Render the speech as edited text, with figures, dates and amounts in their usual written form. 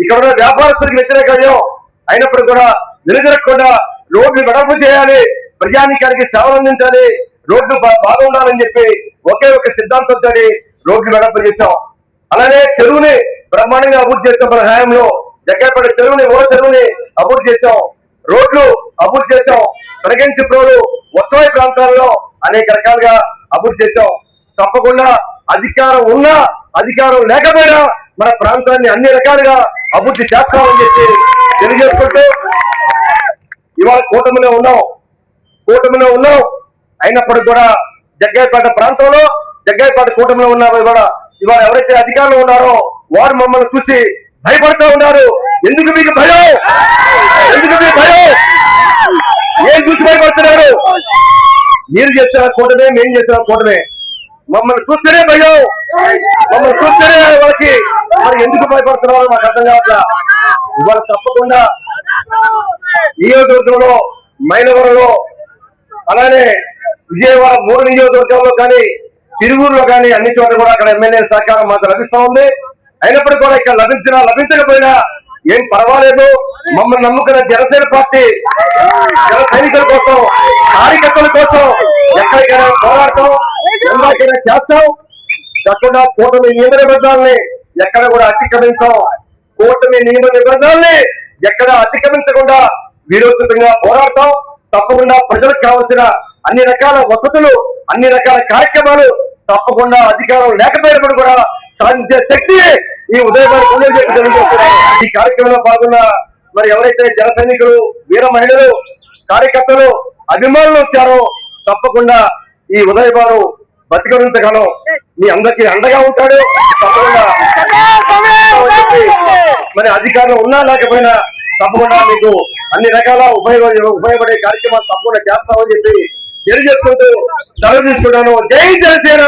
ఇక్కడ ఉన్న వ్యాపారస్తులకు వ్యతిరేకంగా అయినప్పుడు కూడా నిలజరగకుండా రోడ్లు వెడల్పు చేయాలి, ప్రజానీకానికి సేవలు అందించాలి, రోడ్లు బాగుండాలని చెప్పి ఒకే ఒక సిద్ధాంతంతో రోడ్లు వెడల్పు చేశాం. అలానే చెరువుని బ్రహ్మాండంగా అభివృద్ధి చేసాం. మన హయాంలో జగ్గైపేట చెరువుని ఓ చెరువుని అభివృద్ధి చేశాం, రోడ్లు అభివృద్ధి చేశాం. ప్రగంచి ప్రోలు ఉత్సవ ప్రాంతాల్లో అనేక రకాలుగా అభివృద్ధి చేశాం. తప్పకుండా అధికారం ఉన్నా అధికారం లేకపోయినా మన ప్రాంతాన్ని అన్ని రకాలుగా అభివృద్ధి చేస్తామని చెప్పి తెలియజేసుకుంటూ ఇవాళ కూటమిలో ఉన్నాం. అయినప్పటికీ కూడా జగ్గైపేట ప్రాంతంలో జగ్గైపేట కూటమిలో ఉన్న కూడా ఇవాళ ఎవరైతే అధికారంలో ఉన్నారో వారు మమ్మల్ని చూసి భయపడుతూ ఉన్నారు. ఎందుకు మీకు భయం? ఏం చూసి భయపడుతున్నారు? మీరు చేసిన కూటమే, మేము చేసిన కూటమే. మమ్మల్ని చూస్తేనే భయం, మమ్మల్ని చూస్తేనే వాళ్ళకి మరి ఎందుకు భయపడుతున్నారో మాకు అర్థం కావట్లా. ఇవాళ తప్పకుండా నియోజకవర్గంలో మైలవరంలో అలానే విజయవాడ 3 నియోజకవర్గంలో కానీ తిరువూరులో కానీ అన్ని చోట్ల కూడా అక్కడ ఎమ్మెల్యే సహకారం మాకు లభిస్తా ఉంది. అయినప్పటికీ కూడా ఇక్కడ లభించకపోయినా ఏం పర్వాలేదు. మమ్మల్ని నమ్ముకున్న జనసేన పార్టీ జన సైనికుల కోసం, కార్యకర్తల కోసం ఎక్కడికైనా పోరాడతాం, ఎలాగైనా చేస్తాం. తప్పకుండా కూటమి నియమ నిబంధనల్ని ఎక్కడ కూడా అతిక్రమించాం. కూటమి నియమ నిబంధనల్ని ఎక్కడ అతిక్రమించకుండా వీరోచితంగా పోరాడతాం. తప్పకుండా ప్రజలకు కావాల్సిన అన్ని రకాల వసతులు, అన్ని రకాల కార్యక్రమాలు తప్పకుండా అధికారం లేకపోయినప్పుడు కూడా సాధించే శక్తి ఈ ఉదయవారి ఈ కార్యక్రమంలో పాల్గొన్న మరి ఎవరైతే జన సైనికులు, వీర మహిళలు, కార్యకర్తలు, అభిమానులు వచ్చారో తప్పకుండా ఈ ఉదయవారు బతికనంతగానో మీ అందరికీ అండగా ఉంటాడు. తప్పకుండా మరి అధికారం ఉన్నా లేకపోయినా తప్పకుండా మీకు అన్ని రకాల ఉపయోగపడే కార్యక్రమాలు తప్పకుండా చేస్తామని చెప్పి తెలియజేసుకుంటూ సెలవు తీసుకుంటాను. జై జనసేన.